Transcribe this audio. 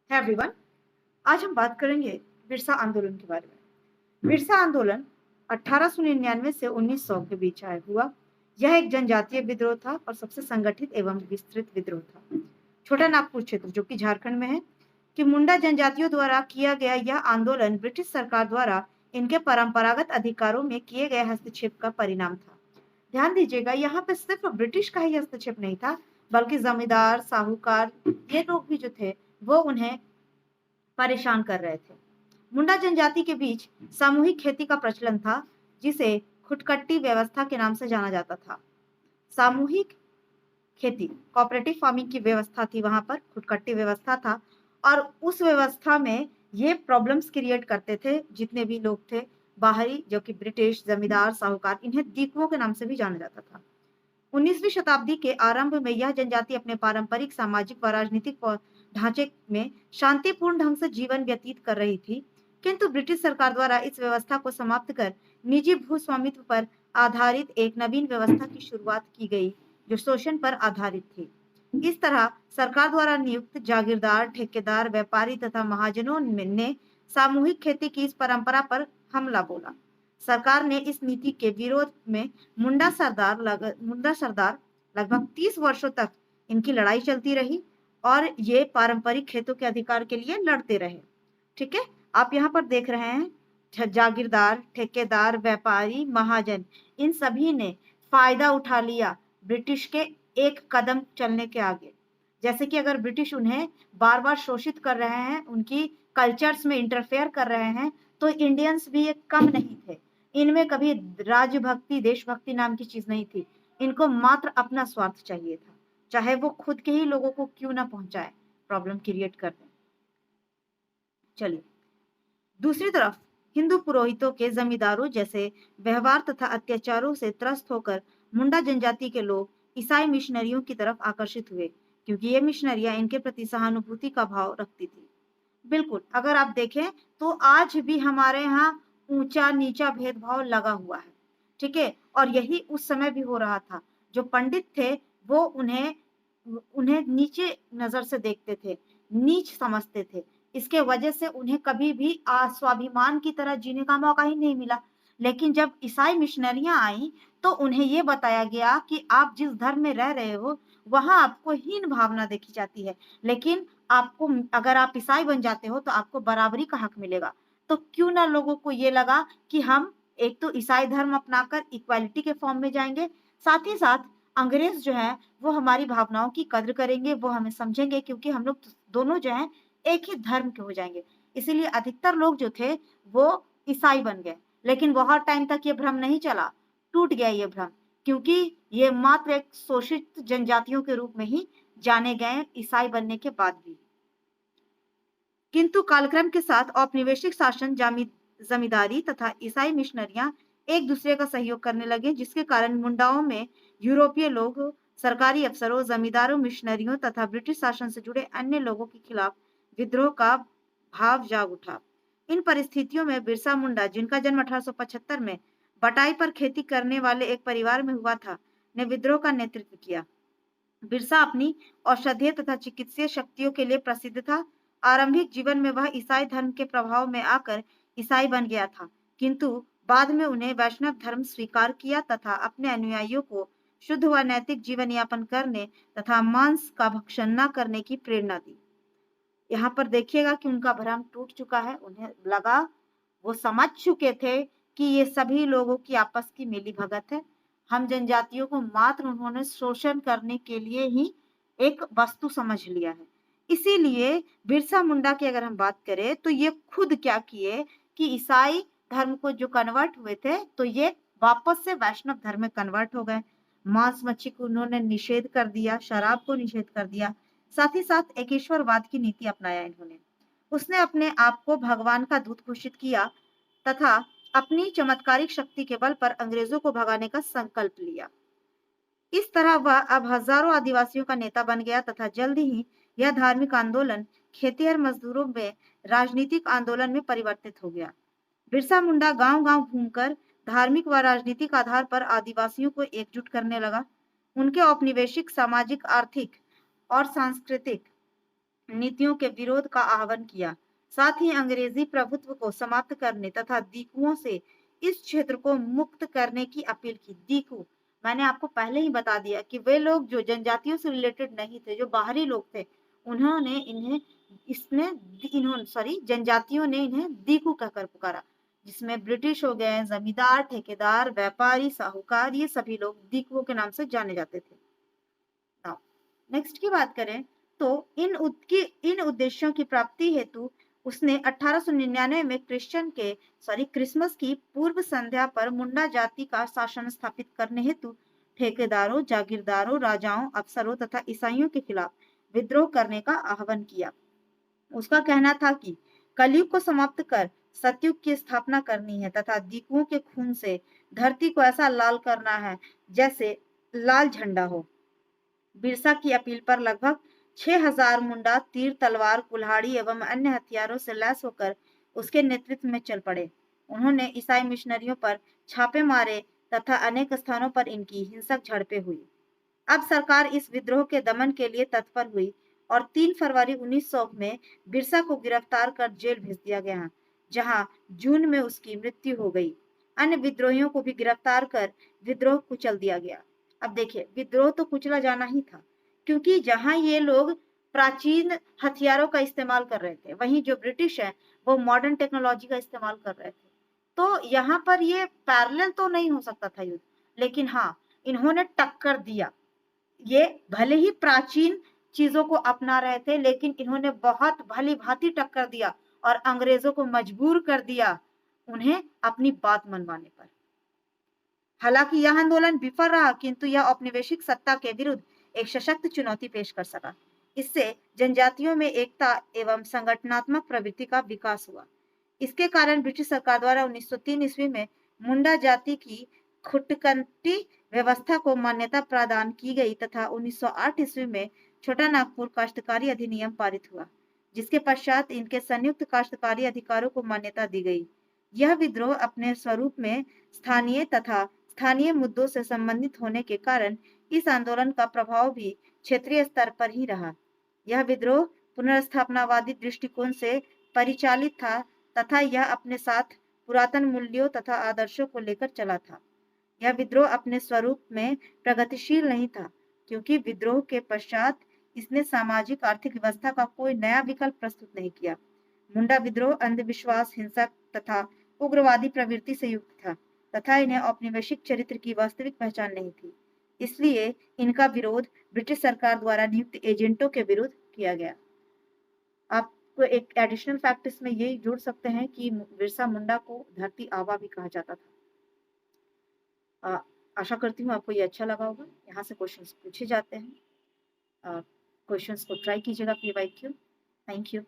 है एवरीवन। आज हम बात करेंगे बिरसा आंदोलन के बारे में। बिरसा आंदोलन 1899 से 1900 के बीच आया हुआ। यह एक जनजातीय विद्रोह था और सबसे संगठित एवं विस्तृत विद्रोह था। छोटा नागपुर क्षेत्र जो कि झारखंड में है कि मुंडा जनजातियों द्वारा किया गया यह आंदोलन ब्रिटिश सरकार द्वारा इनके परंपरागत अधिकारों में किए गए हस्तक्षेप का परिणाम था। ध्यान दीजिएगा, यहाँ पे सिर्फ ब्रिटिश का ही हस्तक्षेप नहीं था, बल्कि जमींदार, साहूकार, ये लोग भी जो थे वो उन्हें परेशान कर रहे थे। मुंडा जनजाति के बीच सामूहिक खेती का प्रचलन था, जिसे खुटकट्टी व्यवस्था के नाम से जाना जाता था। सामूहिक खेती, कोऑपरेटिव फार्मिंग की व्यवस्था थी, वहां पर खुटकट्टी व्यवस्था था और उस व्यवस्था में ये प्रॉब्लम्स क्रिएट करते थे। जितने भी लोग थे बाहरी, जो कि ब्रिटिश, जमींदार, साहूकार, इन्हें दीकुओं के नाम से भी जाना जाता था। 19वीं शताब्दी के आरंभ में यह जनजाति अपने पारंपरिक सामाजिक व राजनीतिक ढांचे में शांतिपूर्ण ढंग से जीवन व्यतीत कर रही थी, किंतु ब्रिटिश सरकार द्वारा इस व्यवस्था को समाप्त कर निजी भूस्वामित्व पर आधारित एक नवीन व्यवस्था की शुरुआत की गई, जो शोषण पर आधारित थी। इस तरह सरकार द्वारा नियुक्त जागीरदार, ठेकेदार, व्यापारी तथा महाजनों ने सामूहिक खेती की इस परंपरा पर हमला बोला। सरकार ने इस नीति के विरोध में मुंडा सरदार लगभग 30 वर्षों तक इनकी लड़ाई चलती रही और ये पारंपरिक खेतों के अधिकार के लिए लड़ते रहे। ठीक है, आप यहाँ पर देख रहे हैं जागीरदार, ठेकेदार, व्यापारी, महाजन, इन सभी ने फायदा उठा लिया ब्रिटिश के एक कदम चलने के आगे। जैसे कि अगर ब्रिटिश उन्हें बार बार शोषित कर रहे हैं, उनकी कल्चर्स में इंटरफेयर कर रहे हैं, तो इंडियंस भी एक कम नहीं थे। इनमें कभी राजभक्ति, देशभक्ति नाम की चीज नहीं थी। इनको मात्र अपना स्वार्थ चाहिए था, चाहे वो खुद के ही लोगों को क्यों ना पहुंचाए, प्रॉब्लम क्रिएट कर दें। चलिए, दूसरी तरफ हिंदू पुरोहितों के जमींदारों जैसे व्यवहार तथा अत्याचारों से त्रस्त होकर मुंडा जनजाति के लोग ईसाई मिशनरियों की तरफ आकर्षित हुए, क्योंकि ये मिशनरियां इनके प्रति सहानुभूति का भाव रखती थी। बिल्कुल, अगर आप देखें तो आज भी हमारे यहाँ ऊंचा नीचा भेदभाव लगा हुआ है। ठीक है, और यही उस समय भी हो रहा था। जो पंडित थे वो उन्हें उन्हें नीचे नजर से देखते थे, नीच समझते थे। इसके वजह से उन्हें कभी भी स्वाभिमान की तरह जीने का मौका ही नहीं मिला। लेकिन जब ईसाई मिशनरियां आई तो उन्हें ये बताया गया कि आप जिस धर्म में रह रहे हो वहां आपको हीन भावना देखी जाती है, लेकिन आपको, अगर आप ईसाई बन जाते हो तो आपको बराबरी का हक मिलेगा। तो क्यों ना लोगों को ये लगा कि हम एक तो ईसाई धर्म अपनाकर इक्वालिटी के फॉर्म में जाएंगे, साथ ही साथ अंग्रेज जो है वो हमारी भावनाओं की कद्र करेंगे, वो हमें समझेंगे, क्योंकि हम लोग दोनों जो हैं एक ही धर्म के हो जाएंगे। इसीलिए अधिकतर लोग जो थे वो ईसाई बन गए। लेकिन बहुत टाइम तक ये भ्रम नहीं चला, टूट गया ये भ्रम, क्योंकि ये मात्र एक शोषित जनजातियों के रूप में ही जाने गए ईसाई बनने के बाद भी। किंतु कालक्रम के साथ औपनिवेशिक शासन, जमींदारी तथा ईसाई मिशनरियां एक दूसरे का सहयोग करने लगे, जिसके कारण मुंडाओं में यूरोपीय लोग, सरकारी अफसरों, जमींदारों, मिशनरियों तथा ब्रिटिश शासन से जुड़े अन्य लोगों के खिलाफ विद्रोह का भाव जाग उठा। इन परिस्थितियों में बिरसा मुंडा, जिनका जन्म 1875 में बटाई पर खेती करने वाले एक परिवार में हुआ था, ने विद्रोह का नेतृत्व किया। बिरसा अपनी औषधीय तथा चिकित्सीय शक्तियों के लिए प्रसिद्ध था। आरंभिक जीवन में वह ईसाई धर्म के प्रभाव में आकर ईसाई बन गया था, किंतु बाद में उन्हें वैष्णव धर्म स्वीकार किया तथा अपने अनुयायियों को शुद्ध व नैतिक जीवन यापन करने तथा मांस का भक्षण न करने की प्रेरणा दी। यहाँ पर देखिएगा कि उनका भ्रम टूट चुका है। उन्हें लगा, वो समझ चुके थे कि ये सभी लोगों की आपस की मिली भगत है। हम जनजातियों को मात्र उन्होंने शोषण करने के लिए ही एक वस्तु समझ लिया है। इसीलिए बिरसा मुंडा की अगर हम बात करें तो ये खुद क्या किए कि ईसाई धर्म को जो कन्वर्ट हुए थे तो ये वापस से वैष्णव धर्म में कन्वर्ट हो गए। मांस मच्छी को उन्होंने निषेध कर दिया, शराब को निषेध कर दिया, साथ ही साथ एकेश्वरवाद की नीति अपनाया इन्होंने। उसने अपने आप को भगवान का दूत घोषित किया तथा अपनी चमत्कारिक शक्ति के बल पर अंग्रेजों को भगाने का संकल्प लिया। इस तरह वह अब हजारों आदिवासियों का नेता बन गया तथा जल्द ही यह धार्मिक आंदोलन खेतिहर मजदूरों में राजनीतिक आंदोलन में परिवर्तित हो गया। बिरसा मुंडा गांव-गांव घूमकर धार्मिक व राजनीतिक आधार पर आदिवासियों को एकजुट करने लगा। उनके औपनिवेशिक, सामाजिक, आर्थिक और सांस्कृतिक नीतियों के विरोध का आह्वान किया। साथ ही अंग्रेजी प्रभुत्व को समाप्त करने तथा दीकुओं से इस क्षेत्र को मुक्त करने की अपील की। दीकू, मैंने आपको पहले ही बता दिया कि वे लोग जो जनजातियों से रिलेटेड नहीं थे, जो बाहरी लोग थे, उन्होंने इन्हें जनजातियों ने इन्हें दीकू कहकर पुकारा, जिसमें ब्रिटिश हो गए, जमींदार, ठेकेदार, व्यापारी, साहूकार, ये सभी लोग दीकुओं के नाम से जाने जाते थे। नेक्स्ट की बात करें तो इन उद्देश्यों की प्राप्ति हेतु उसने 1899 में क्रिसमस की पूर्व संध्या पर मुंडा जाति का शासन स्थापित करने हेतु ठेकेदारों, जागीरदारों, राजाओं, अफसरों तथा ईसाइयों के खिलाफ विद्रोह करने का आह्वान किया। उसका कहना था कि कलयुग को समाप्त कर सतयुग की स्थापना करनी है तथा दीकुओं के खून से धरती को ऐसा लाल करना है जैसे लाल झंडा हो। बिरसा की अपील पर लगभग 6000 मुंडा तीर, तलवार, कुल्हाड़ी एवं अन्य हथियारों से लैस होकर उसके नेतृत्व में चल पड़े। उन्होंने ईसाई मिशनरियों पर छापे मारे तथा अनेक स्थानों पर इनकी हिंसक झड़पें हुई। अब सरकार इस विद्रोह के दमन के लिए तत्पर हुई और 3 फरवरी 1900 में बिरसा को गिरफ्तार कर जेल भेज दिया गया, जहां जून में उसकी मृत्यु हो गई। अन्य विद्रोहियों को भी गिरफ्तार कर विद्रोह कुचल दिया गया। अब देखिए, विद्रोह तो कुचला जाना ही था, क्योंकि जहां ये लोग प्राचीन हथियारों का इस्तेमाल कर रहे थे, वहीं जो ब्रिटिश है वो मॉडर्न टेक्नोलॉजी का इस्तेमाल कर रहे थे। तो यहाँ पर ये पैरेलल तो नहीं हो सकता था युद्ध, लेकिन हाँ, इन्होंने टक्कर दिया। ये भले ही प्राचीन चीजों को अपना रहे थे, लेकिन इन्होंने बहुत भली भांति टक्कर दिया और अंग्रेजों को मजबूर कर दिया उन्हें अपनी बात मनवाने पर। हालांकि यह आंदोलन विफल रहा, किंतु यह औपनिवेशिक सत्ता के विरुद्ध एक सशक्त चुनौती पेश कर सका। इससे जनजातियों में एकता एवं संगठनात्मक प्रवृत्ति का विकास हुआ। इसके कारण ब्रिटिश सरकार द्वारा 1903 ईस्वी में मुंडा जाति की खुटकंटी व्यवस्था को मान्यता प्रदान की गई तथा 1908 ईस्वी में छोटा नागपुर काश्तकारी अधिनियम पारित हुआ, जिसके पश्चात इनके संयुक्त काश्तकारी अधिकारों को मान्यता दी गई। यह विद्रोह अपने स्वरूप में स्थानीय तथा स्थानीय मुद्दों से संबंधित होने के कारण इस आंदोलन का प्रभाव भी क्षेत्रीय स्तर पर ही रहा। यह विद्रोह पुनर्स्थापनावादी दृष्टिकोण से परिचालित था तथा यह अपने साथ पुरातन मूल्यों तथा आदर्शों को लेकर चला था। यह विद्रोह अपने स्वरूप में प्रगतिशील नहीं था, क्योंकि विद्रोह के पश्चात इसने सामाजिक आर्थिक व्यवस्था का कोई नया विकल्प प्रस्तुत नहीं किया। मुंडा विद्रोह अंधविश्वास, हिंसक तथा उग्रवादी प्रवृत्ति से युक्त था तथा इन्हें औपनिवेशिक चरित्र की वास्तविक पहचान नहीं थी। इसलिए इनका विरोध ब्रिटिश सरकार द्वारा नियुक्त एजेंटों के विरुद्ध किया गया। आपको एक एडिशनल फैक्ट इसमें यही जोड़ सकते हैं कि बिरसा मुंडा को धरती आबा भी कहा जाता था। आशा करती हूँ आपको ये अच्छा लगा होगा। यहाँ से क्वेश्चंस पूछे जाते हैं, क्वेश्चंस को ट्राई कीजिएगा PYQ। Thank you.